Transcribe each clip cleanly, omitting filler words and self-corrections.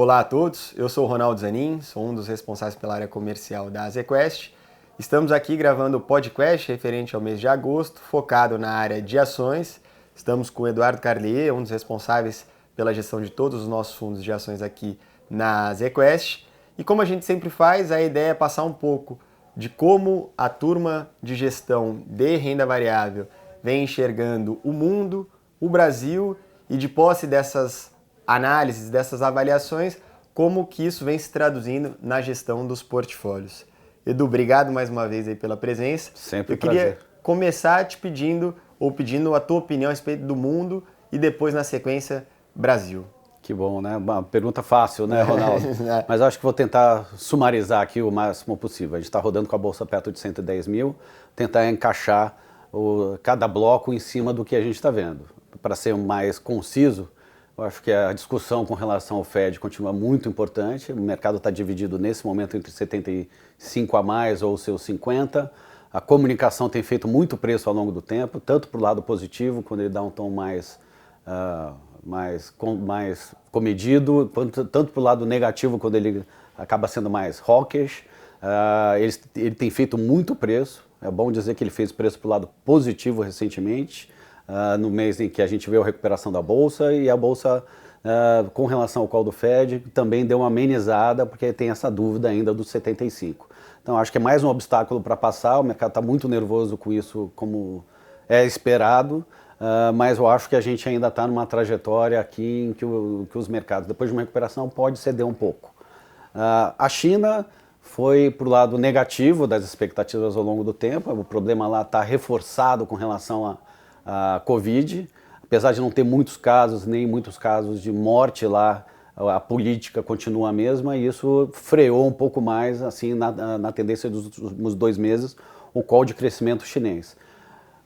Olá a todos, eu sou o Ronaldo Zanin, sou um dos responsáveis pela área comercial da ZQuest. Estamos aqui gravando o podcast referente ao mês de agosto, focado na área de ações. Estamos com o Eduardo Carlier, um dos responsáveis pela gestão de todos os nossos fundos de ações aqui na ZQuest. E como a gente sempre faz, a ideia é passar um pouco de como a turma de gestão de renda variável vem enxergando o mundo, o Brasil e de posse dessas análises, dessas avaliações, como que isso vem se traduzindo na gestão dos portfólios. Edu, obrigado mais uma vez aí pela presença. Sempre um prazer. Eu queria começar te pedindo a tua opinião a respeito do mundo e depois, na sequência, Brasil. Que bom, né? Uma pergunta fácil, né, Ronaldo? Mas acho que vou tentar sumarizar aqui o máximo possível. A gente está rodando com a bolsa perto de 110 mil, tentar encaixar cada bloco em cima do que a gente está vendo. Para ser mais conciso, eu acho que a discussão com relação ao Fed continua muito importante. O mercado está dividido nesse momento entre 75 a mais ou seus 50. A comunicação tem feito muito preço ao longo do tempo, tanto para o lado positivo, quando ele dá um tom mais comedido, tanto para o lado negativo, quando ele acaba sendo mais hawkish. Ele tem feito muito preço. É bom dizer que ele fez preço para o lado positivo recentemente, no mês em que a gente viu a recuperação da Bolsa, e a Bolsa, com relação ao call do Fed, também deu uma amenizada, porque tem essa dúvida ainda dos 75. Então acho que é mais um obstáculo para passar, o mercado está muito nervoso com isso, como é esperado, mas eu acho que a gente ainda está numa trajetória aqui em que os mercados, depois de uma recuperação, pode ceder um pouco. A China foi para o lado negativo das expectativas ao longo do tempo, o problema lá está reforçado com relação a Covid, apesar de não ter muitos casos, nem muitos casos de morte lá, a política continua a mesma, e isso freou um pouco mais, assim, na tendência dos últimos 2 meses, o call de crescimento chinês.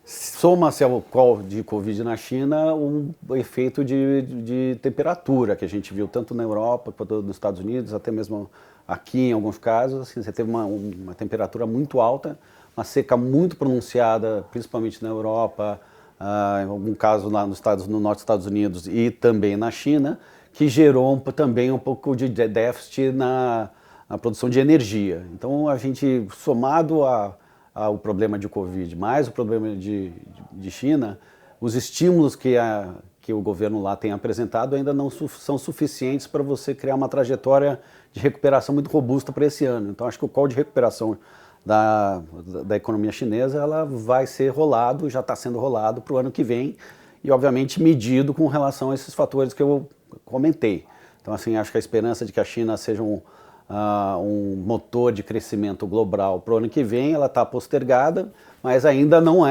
Soma-se ao call de Covid na China um efeito de temperatura que a gente viu tanto na Europa quanto nos Estados Unidos, até mesmo aqui em alguns casos. Assim, você teve uma temperatura muito alta, uma seca muito pronunciada, principalmente na Europa, em algum caso lá no norte dos Estados Unidos e também na China, que gerou também um pouco de déficit na produção de energia. Então a gente, somado ao problema de Covid, mais o problema de China, os estímulos que o governo lá tem apresentado ainda não são suficientes para você criar uma trajetória de recuperação muito robusta para esse ano. Então acho que o call de recuperação da economia chinesa ela vai ser rolado, já está sendo rolado para o ano que vem, e obviamente medido com relação a esses fatores que eu comentei. Então assim, acho que a esperança de que a China seja um motor de crescimento global para o ano que vem, ela está postergada, mas ainda não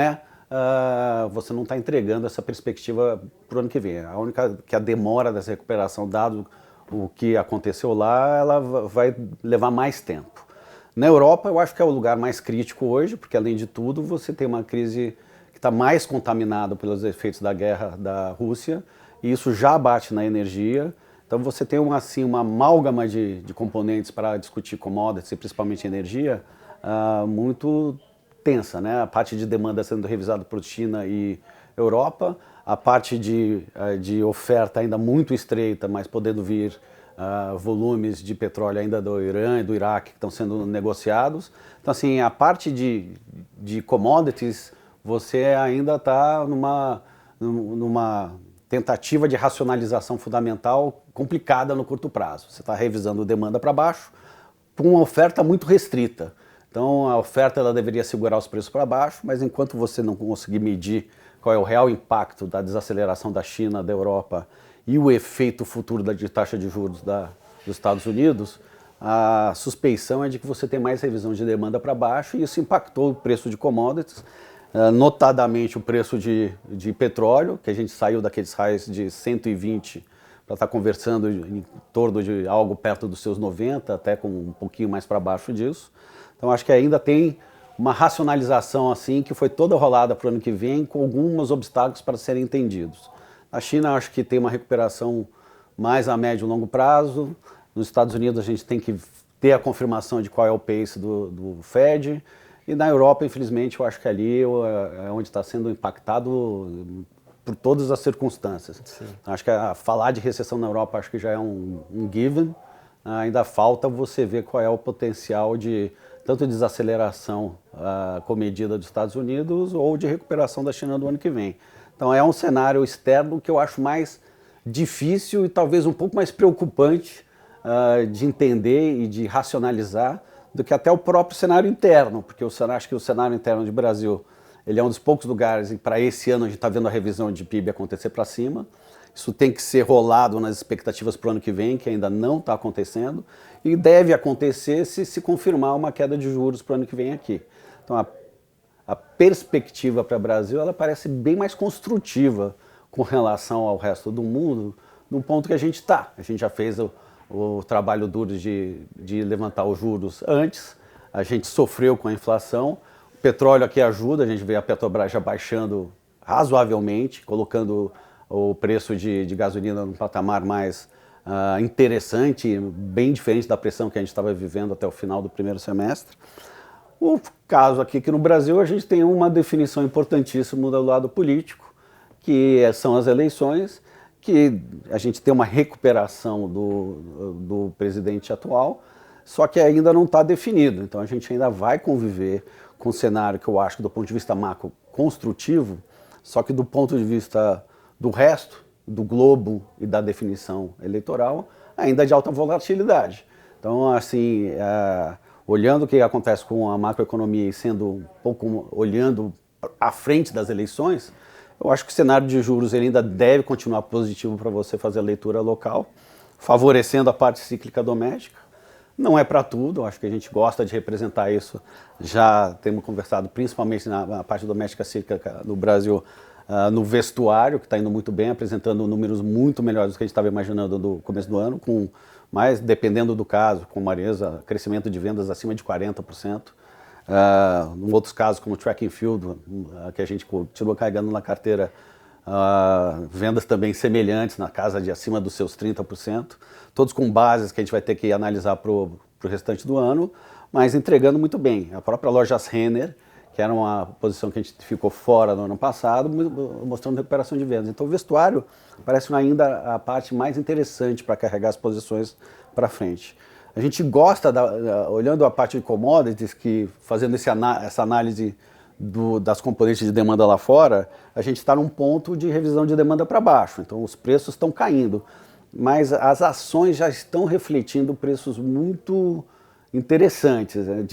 você não está entregando essa perspectiva para o ano que vem. A única que a demora dessa recuperação, dado o que aconteceu lá, ela vai levar mais tempo. Na Europa, eu acho que é o lugar mais crítico hoje, porque além de tudo, você tem uma crise que está mais contaminada pelos efeitos da guerra da Rússia, e isso já bate na energia. Então você tem uma amálgama de componentes para discutir commodities, principalmente energia, muito tensa, né? A parte de demanda sendo revisada por China e Europa, a parte de oferta ainda muito estreita, mas podendo vir volumes de petróleo ainda do Irã e do Iraque que estão sendo negociados. Então assim, a parte de commodities, você ainda está numa tentativa de racionalização fundamental complicada no curto prazo. Você está revisando demanda para baixo com uma oferta muito restrita. Então a oferta ela deveria segurar os preços para baixo, mas enquanto você não conseguir medir qual é o real impacto da desaceleração da China, da Europa e o efeito futuro de taxa de juros dos Estados Unidos, a suspeição é de que você tem mais revisão de demanda para baixo, e isso impactou o preço de commodities, notadamente o preço de petróleo, que a gente saiu daqueles highs de 120 para estar conversando em torno de algo perto dos seus 90, até com um pouquinho mais para baixo disso. Então acho que ainda tem uma racionalização assim que foi toda rolada para o ano que vem, com alguns obstáculos para serem entendidos. Na China acho que tem uma recuperação mais a médio e longo prazo. Nos Estados Unidos a gente tem que ter a confirmação de qual é o pace do Fed. E na Europa, infelizmente, eu acho que ali é onde está sendo impactado por todas as circunstâncias. Sim. Acho que falar de recessão na Europa acho que já é um given. Ainda falta você ver qual é o potencial de tanto desaceleração comedida dos Estados Unidos ou de recuperação da China do ano que vem. Então é um cenário externo que eu acho mais difícil e talvez um pouco mais preocupante de entender e de racionalizar do que até o próprio cenário interno, porque eu acho que o cenário interno do Brasil ele é um dos poucos lugares e para esse ano a gente está vendo a revisão de PIB acontecer para cima. Isso tem que ser rolado nas expectativas para o ano que vem, que ainda não está acontecendo, e deve acontecer se confirmar uma queda de juros para o ano que vem aqui. Então a perspectiva para o Brasil ela parece bem mais construtiva com relação ao resto do mundo, no ponto que a gente está. A gente já fez o trabalho duro de levantar os juros antes, a gente sofreu com a inflação, o petróleo aqui ajuda, a gente vê a Petrobras já baixando razoavelmente, colocando o preço de gasolina num patamar mais interessante, bem diferente da pressão que a gente estava vivendo até o final do primeiro semestre. O caso aqui que no Brasil a gente tem uma definição importantíssima do lado político, que são as eleições, que a gente tem uma recuperação do presidente atual, só que ainda não está definido. Então a gente ainda vai conviver com um cenário que eu acho que do ponto de vista macro construtivo, só que do ponto de vista do resto, do globo e da definição eleitoral, ainda de alta volatilidade. Então, assim, olhando o que acontece com a macroeconomia e sendo um pouco olhando à frente das eleições, eu acho que o cenário de juros ele ainda deve continuar positivo para você fazer a leitura local, favorecendo a parte cíclica doméstica. Não é para tudo, eu acho que a gente gosta de representar isso. Já temos conversado principalmente na parte doméstica cíclica no Brasil, no vestuário, que está indo muito bem, apresentando números muito melhores do que a gente estava imaginando no começo do ano, mas dependendo do caso, com Maresa, crescimento de vendas acima de 40%. Em outros casos, como Track and Field, que a gente continua carregando na carteira, vendas também semelhantes, na casa de acima dos seus 30%, todos com bases que a gente vai ter que analisar para o restante do ano, mas entregando muito bem. A própria Lojas Renner, que era uma posição que a gente ficou fora no ano passado, mostrando recuperação de vendas. Então o vestuário parece ainda a parte mais interessante para carregar as posições para frente. A gente gosta, olhando a parte de commodities, que fazendo essa análise das componentes de demanda lá fora, a gente está num ponto de revisão de demanda para baixo. Então os preços estão caindo, mas as ações já estão refletindo preços muito interessantes, né,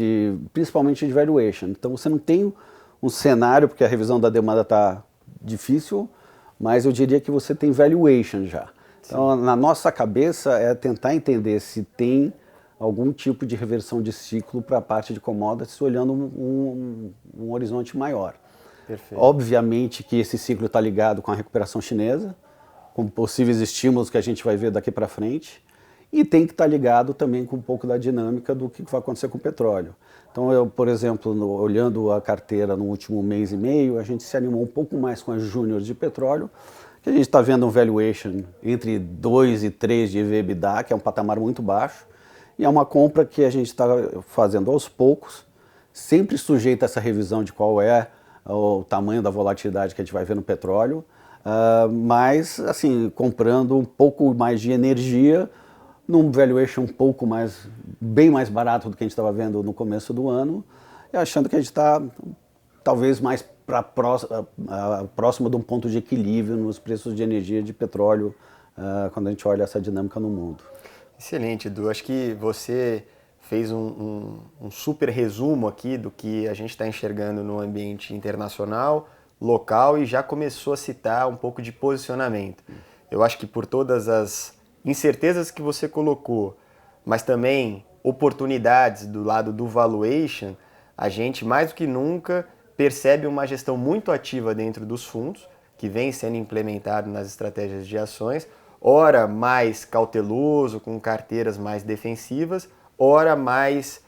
principalmente de valuation. Então você não tem um cenário, porque a revisão da demanda está difícil, mas eu diria que você tem valuation já. Então na nossa cabeça é tentar entender se tem algum tipo de reversão de ciclo para a parte de commodities, olhando um horizonte maior. Perfeito. Obviamente que esse ciclo está ligado com a recuperação chinesa, com possíveis estímulos que a gente vai ver daqui para frente, e tem que estar ligado também com um pouco da dinâmica do que vai acontecer com o petróleo. Então, eu, por exemplo, olhando a carteira no último mês e meio, a gente se animou um pouco mais com as júniores de petróleo, que a gente está vendo um valuation entre 2 e 3 de EV/EBITDA, que é um patamar muito baixo, e é uma compra que a gente está fazendo aos poucos, sempre sujeita a essa revisão de qual é o tamanho da volatilidade que a gente vai ver no petróleo, mas, assim, comprando um pouco mais de energia, num valuation um pouco mais, bem mais barato do que a gente estava vendo no começo do ano, e achando que a gente está talvez mais próximo de um ponto de equilíbrio nos preços de energia de petróleo, quando a gente olha essa dinâmica no mundo. Excelente, Edu. Acho que você fez um super resumo aqui do que a gente está enxergando no ambiente internacional, local, e já começou a citar um pouco de posicionamento. Eu acho que por todas as incertezas que você colocou, mas também oportunidades do lado do valuation, a gente mais do que nunca percebe uma gestão muito ativa dentro dos fundos, que vem sendo implementado nas estratégias de ações, ora mais cauteloso, com carteiras mais defensivas, ora mais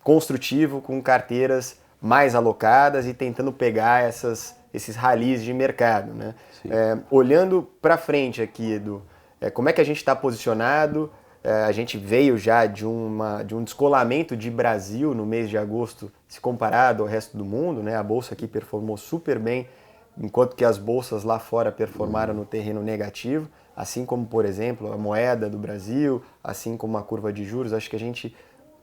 construtivo, com carteiras mais alocadas e tentando pegar esses ralis de mercado, né? Olhando para frente aqui, Edu, como é que a gente está posicionado? A gente veio já de um descolamento de Brasil no mês de agosto, se comparado ao resto do mundo, né? A Bolsa aqui performou super bem enquanto que as bolsas lá fora performaram no terreno negativo, assim como, por exemplo, a moeda do Brasil, assim como a curva de juros. Acho que a gente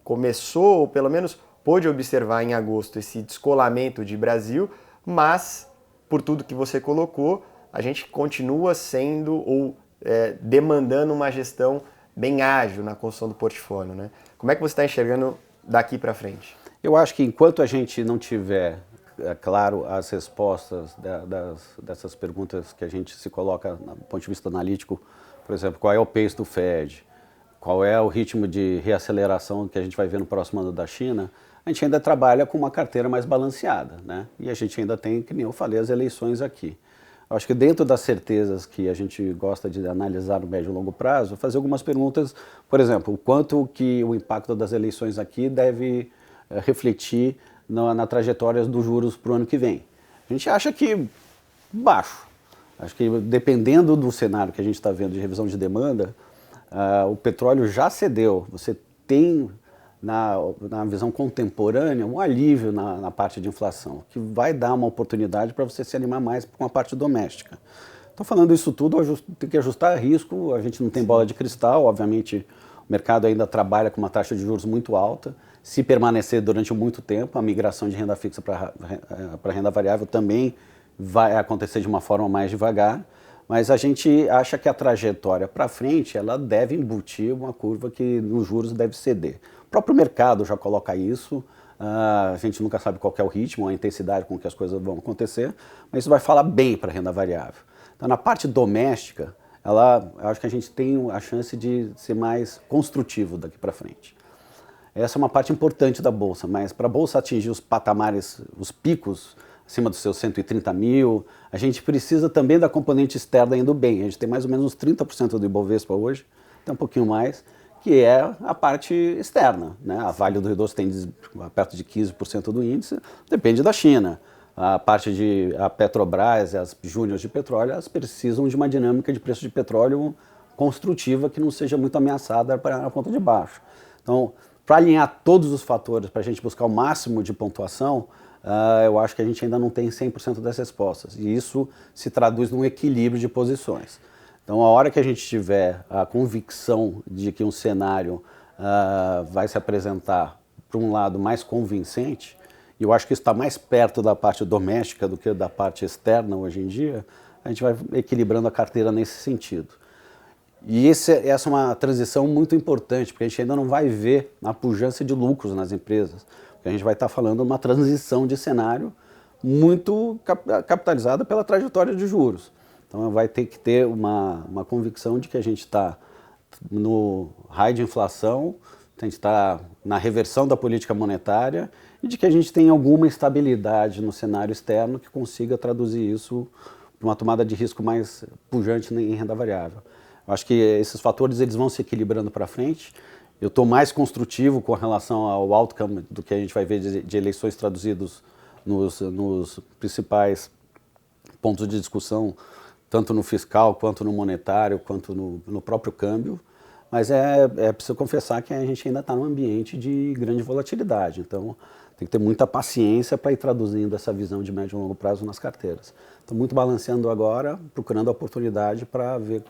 começou, ou pelo menos pôde observar em agosto esse descolamento de Brasil, mas, por tudo que você colocou, a gente continua sendo ou demandando uma gestão bem ágil na construção do portfólio, né? Como é que você está enxergando daqui para frente? Eu acho que enquanto a gente não tiver, claro, as respostas dessas perguntas que a gente se coloca do ponto de vista analítico, por exemplo, qual é o pace do Fed, qual é o ritmo de reaceleração que a gente vai ver no próximo ano da China, a gente ainda trabalha com uma carteira mais balanceada, né? E a gente ainda tem, que nem eu falei, as eleições aqui. Eu acho que dentro das certezas que a gente gosta de analisar no médio e longo prazo, fazer algumas perguntas, por exemplo, o quanto que o impacto das eleições aqui deve refletir na trajetória dos juros para o ano que vem. A gente acha que baixo. Acho que dependendo do cenário que a gente está vendo de revisão de demanda, o petróleo já cedeu. Você tem, na visão contemporânea, um alívio na parte de inflação, que vai dar uma oportunidade para você se animar mais com a parte doméstica. Então, falando isso tudo, tem que ajustar risco, a gente não tem bola de cristal, obviamente o mercado ainda trabalha com uma taxa de juros muito alta. Se permanecer durante muito tempo, a migração de renda fixa para renda variável também vai acontecer de uma forma mais devagar, mas a gente acha que a trajetória para frente ela deve embutir uma curva que nos juros deve ceder. O próprio mercado já coloca isso, a gente nunca sabe qual é o ritmo, a intensidade com que as coisas vão acontecer, mas isso vai falar bem para a renda variável. Então, na parte doméstica, acho que a gente tem a chance de ser mais construtivo daqui para frente. Essa é uma parte importante da Bolsa, mas para a Bolsa atingir os patamares, os picos, acima dos seus 130 mil, a gente precisa também da componente externa indo bem. A gente tem mais ou menos uns 30% do Ibovespa hoje, até um pouquinho mais, que é a parte externa, né? A Vale do Rio Doce tem perto de 15% do índice, depende da China. A parte de a Petrobras, as júniores de petróleo, elas precisam de uma dinâmica de preço de petróleo construtiva que não seja muito ameaçada para a ponta de baixo. Então, para alinhar todos os fatores, para a gente buscar o máximo de pontuação, eu acho que a gente ainda não tem 100% das respostas. E isso se traduz num equilíbrio de posições. Então, a hora que a gente tiver a convicção de que um cenário vai se apresentar para um lado mais convincente, e eu acho que isso está mais perto da parte doméstica do que da parte externa hoje em dia, a gente vai equilibrando a carteira nesse sentido. E essa é uma transição muito importante, porque a gente ainda não vai ver a pujança de lucros nas empresas. Porque a gente vai estar falando de uma transição de cenário muito capitalizada pela trajetória de juros. Então vai ter que ter uma convicção de que a gente está no high de inflação, a gente está na reversão da política monetária e de que a gente tem alguma estabilidade no cenário externo que consiga traduzir isso para uma tomada de risco mais pujante em renda variável. Eu acho que esses fatores eles vão se equilibrando para frente. Eu estou mais construtivo com relação ao outcome do que a gente vai ver de eleições traduzidos nos principais pontos de discussão, tanto no fiscal, quanto no monetário, quanto no próprio câmbio. Mas é preciso confessar que a gente ainda está num ambiente de grande volatilidade. Então, tem que ter muita paciência para ir traduzindo essa visão de médio e longo prazo nas carteiras. Estou muito balanceando agora, procurando a oportunidade para ver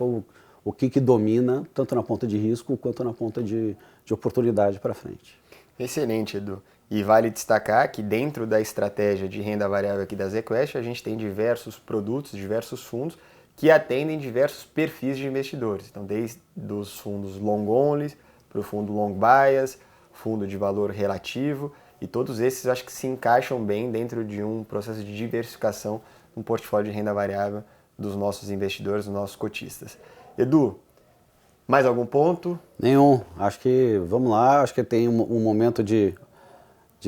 o que domina, tanto na ponta de risco quanto na ponta de oportunidade para frente. Excelente, Edu. E vale destacar que dentro da estratégia de renda variável aqui da ZQuest, a gente tem diversos produtos, diversos fundos que atendem diversos perfis de investidores. Então, desde os fundos long only para o fundo long bias, fundo de valor relativo, e todos esses acho que se encaixam bem dentro de um processo de diversificação no portfólio de renda variável dos nossos investidores, dos nossos cotistas. Edu, mais algum ponto? Nenhum. Acho que, vamos lá, acho que tem um momento de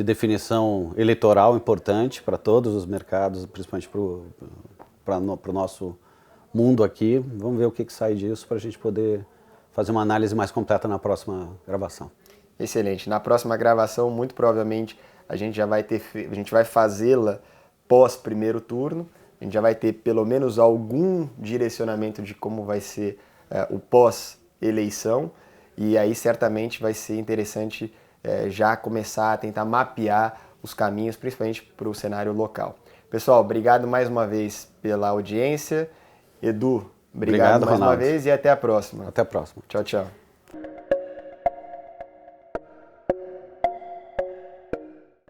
definição eleitoral importante para todos os mercados, principalmente para o nosso mundo aqui. Vamos ver o que sai disso para a gente poder fazer uma análise mais completa na próxima gravação. Excelente. Na próxima gravação, muito provavelmente, a gente vai fazê-la pós primeiro turno. A gente já vai ter pelo menos algum direcionamento de como vai ser o pós-eleição. E aí certamente vai ser interessante já começar a tentar mapear os caminhos, principalmente para o cenário local. Pessoal, obrigado mais uma vez pela audiência. Edu, obrigado mais Ronaldo. uma vez e até a próxima. Até a próxima. Tchau, tchau.